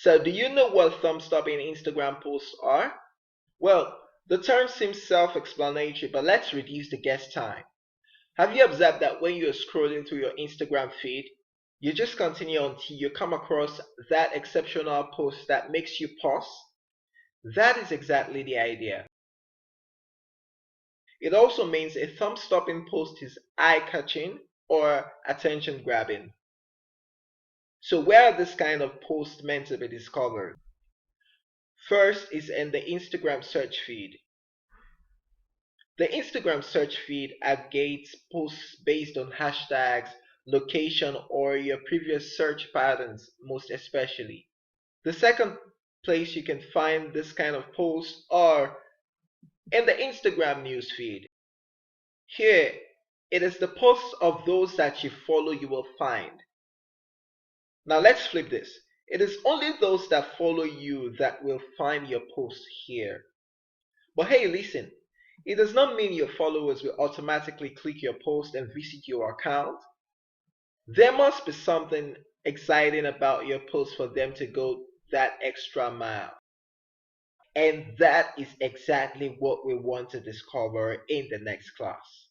So do you know what thumb-stopping Instagram posts are? Well, the term seems self-explanatory, but let's reduce the guess time. Have you observed that when you're scrolling through your Instagram feed, you just continue until you come across that exceptional post that makes you pause? That is exactly the idea. It also means a thumb-stopping post is eye-catching or attention-grabbing. So where are this kind of posts meant to be discovered? First is in the Instagram search feed. The Instagram search feed aggregates posts based on hashtags, location, or your previous search patterns, most especially. The second place you can find this kind of posts are in the Instagram news feed. Here, it is the posts of those that you follow you will find. Now let's flip this. It is only those that follow you that will find your post here. But hey, listen, it does not mean your followers will automatically click your post and visit your account. There must be something exciting about your post for them to go that extra mile. And that is exactly what we want to discover in the next class.